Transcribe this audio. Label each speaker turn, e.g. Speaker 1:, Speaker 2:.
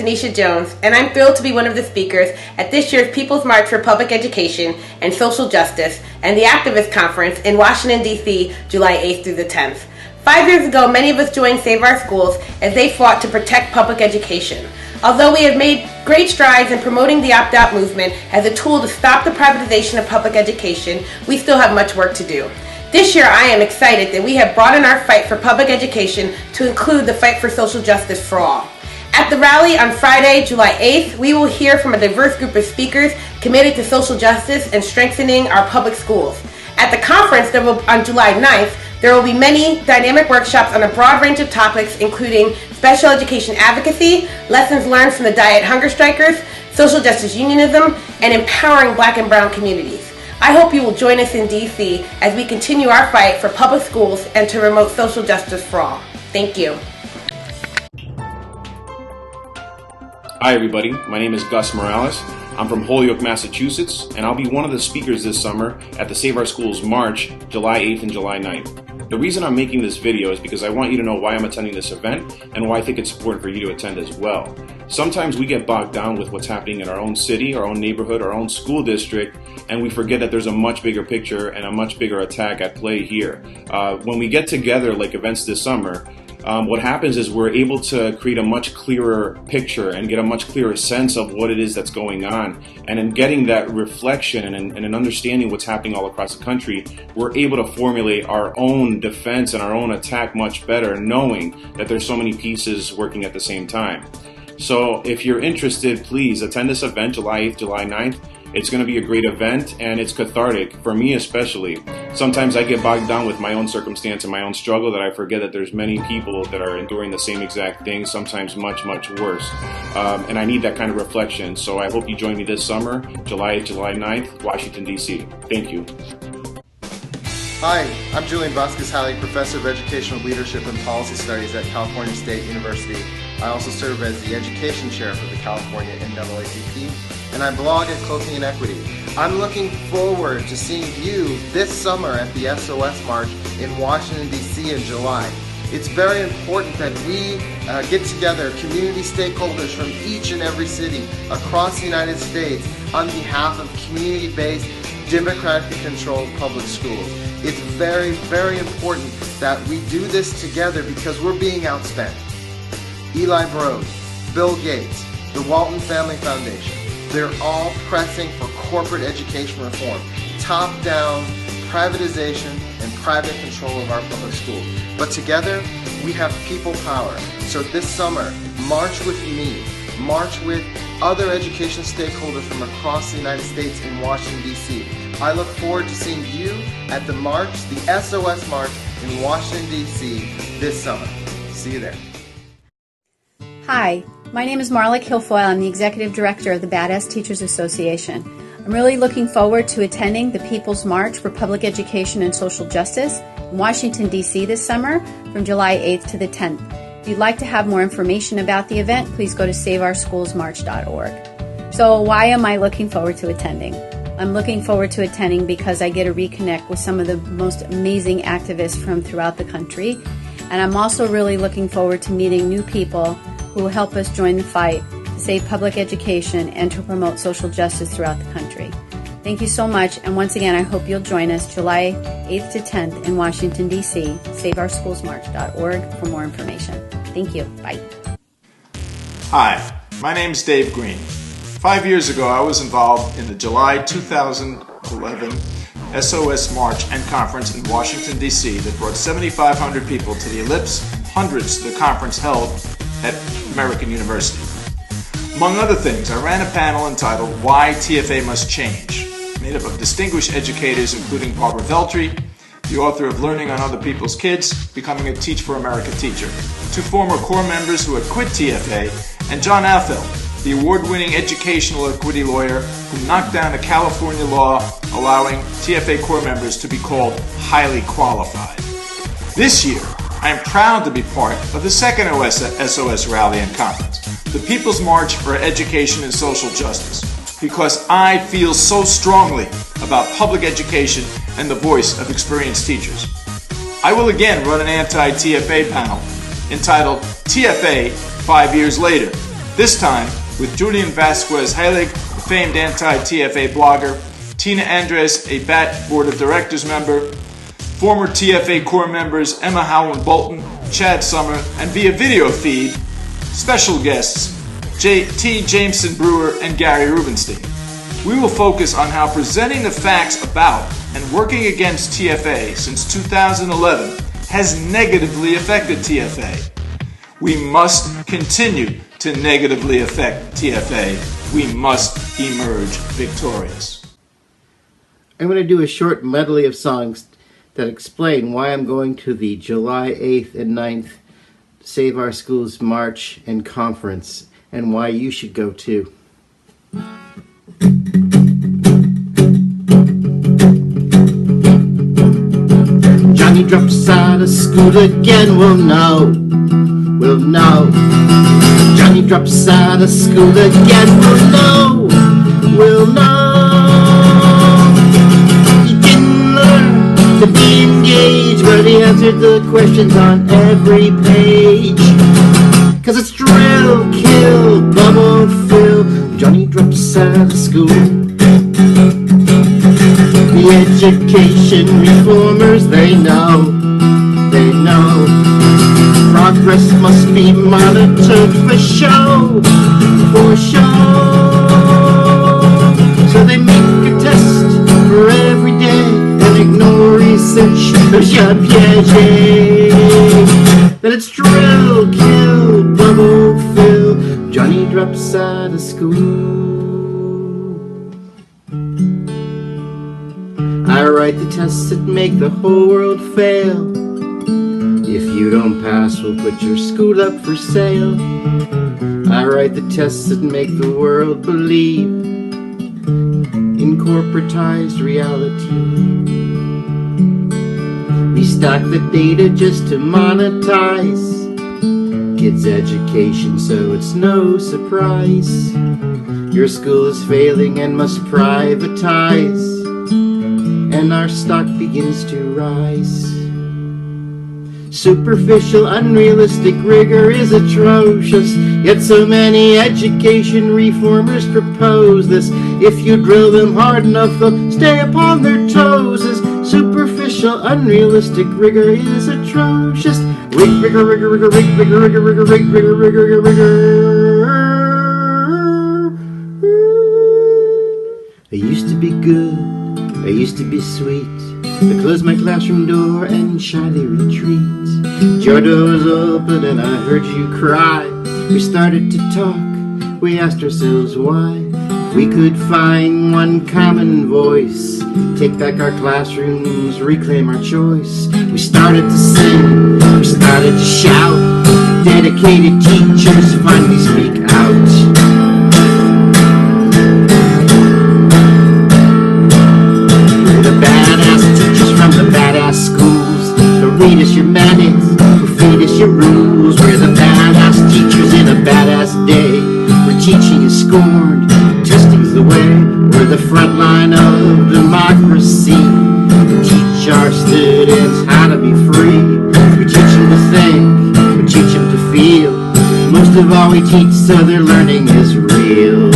Speaker 1: Tanisha Jones, and I'm thrilled to be one of the speakers at this year's People's March for Public Education and Social Justice and the Activist Conference in Washington, D.C., July 8th through the 10th. 5 years ago, many of us joined Save Our Schools as they fought to protect public education. Although we have made great strides in promoting the opt-out movement as a tool to stop the privatization of public education, we still have much work to do. This year, I am excited that we have broadened our fight for public education to include the fight for social justice for all. At the rally on Friday, July 8th, we will hear from a diverse group of speakers committed to social justice and strengthening our public schools. At the conference on July 9th, there will be many dynamic workshops on a broad range of topics, including special education advocacy, lessons learned from the Diet Hunger Strikers, social justice unionism, and empowering Black and Brown communities. I hope you will join us in D.C. as we continue our fight for public schools and to promote social justice for all. Thank you.
Speaker 2: Hi everybody, my name is Gus Morales. I'm from Holyoke, Massachusetts, and I'll be one of the speakers this summer at the Save Our Schools March, July 8th and July 9th. The reason I'm making this video is because I want you to know why I'm attending this event and why I think it's important for you to attend as well. Sometimes we get bogged down with what's happening in our own city, our own neighborhood, our own school district, and we forget that there's a much bigger picture and a much bigger attack at play here. When we get together like events this summer, what happens is we're able to create a much clearer picture and get a much clearer sense of what it is that's going on. And in getting that reflection and in understanding what's happening all across the country, we're able to formulate our own defense and our own attack much better, knowing that there's so many pieces working at the same time. So if you're interested, please attend this event July 8th, July 9th. It's going to be a great event, and it's cathartic, for me especially. Sometimes I get bogged down with my own circumstance and my own struggle that I forget that there's many people that are enduring the same exact thing, sometimes much, much worse. And I need that kind of reflection. So I hope you join me this summer, July 8th, July 9th, Washington, D.C. Thank you.
Speaker 3: Hi, I'm Julian Bustos, Professor of Educational Leadership and Policy Studies at California State University. I also serve as the Education Chair for the California NAACP, and I blog at Clothing and Equity. I'm looking forward to seeing you this summer at the SOS March in Washington, D.C. in July. It's very important that we get together, community stakeholders from each and every city across the United States on behalf of community-based, democratically controlled public schools. It's very, very important that we do this together because we're being outspent. Eli Broad, Bill Gates, the Walton Family Foundation, they're all pressing for corporate education reform, top-down privatization and private control of our public schools. But together, we have people power. So this summer, march with me, march with other education stakeholders from across the United States in Washington, D.C. I look forward to seeing you at the march, the SOS March in Washington, D.C. this summer. See you there.
Speaker 4: Hi, my name is Marla Kilfoyle. I'm the Executive Director of the Badass Teachers Association. I'm really looking forward to attending the People's March for Public Education and Social Justice in Washington, D.C. this summer from July 8th to the 10th. If you'd like to have more information about the event, please go to saveourschoolsmarch.org. So why am I looking forward to attending? I'm looking forward to attending because I get to reconnect with some of the most amazing activists from throughout the country. And I'm also really looking forward to meeting new people who will help us join the fight to save public education and to promote social justice throughout the country. Thank you so much, and once again, I hope you'll join us July 8th to 10th in Washington, D.C. SaveOurSchoolsMarch.org for more information. Thank you. Bye.
Speaker 5: Hi, my name is Dave Green. 5 years ago, I was involved in the July 2011 SOS March and Conference in Washington, D.C. that brought 7,500 people to the Ellipse, hundreds to the conference held at American University. Among other things, I ran a panel entitled Why TFA Must Change, made up of distinguished educators including Barbara Veltri, the author of Learning on Other People's Kids, Becoming a Teach for America Teacher, two former core members who had quit TFA, and John Affel, the award-winning educational equity lawyer who knocked down a California law allowing TFA core members to be called highly qualified. This year, I am proud to be part of the second SOS Rally and Conference, the People's March for Education and Social Justice, because I feel so strongly about public education and the voice of experienced teachers. I will again run an anti-TFA panel entitled TFA 5 Years Later, This time with Julian Vasquez Heilig, the famed anti-TFA blogger, Tina Andres, a BAT Board of Directors member, former TFA core members Emma Howland Bolton, Chad Summer, and via video feed, special guests T. Jameson Brewer and Gary Rubenstein. We will focus on how presenting the facts about and working against TFA since 2011 has negatively affected TFA. We must continue to negatively affect TFA. We must emerge victorious.
Speaker 6: I'm going to do a short medley of songs that explain why I'm going to the July 8th and 9th Save Our Schools March and Conference, and why you should go too. Johnny drops out of school again, we'll know. Johnny drops out of school again, we'll know. He didn't learn to be engaged, but he answered the questions on every page. 'Cause it's drill, kill, bubble, fill. Johnny drops out of school. The education reformers, they know. Progress must be monitored for show. So they make a test for every day and ignore research of Jean Piaget. That it's drill, kill, bubble, fill. Johnny drops out of school. I write the tests that make the whole world fail. If you don't pass, we'll put your school up for sale. I write the tests that make the world believe in corporatized reality. We stock the data just to monetize kids' education, so it's no surprise your school is failing and must privatize, and our stock begins to rise. Superficial, unrealistic rigor is atrocious, yet so many education reformers propose this. If you drill them hard enough, they'll stay upon their toes. This superficial, unrealistic rigor is atrocious. Rigor. I used to be good, I used to be sweet. I closed my classroom door and shyly retreat. Your door was open and I heard you cry. We started to talk, we asked ourselves why. If we could find one common voice, take back our classrooms, reclaim our choice. We started to sing, we started to shout. Dedicated teachers finally speak out. From the badass schools, who read us your manuals, who feed us your rules. We're the badass teachers in a badass day. Where teaching is scorned, testing's the way. We're the front line of democracy. We teach our students how to be free. We teach them to think, we teach them to feel. Most of all we teach so their learning is real.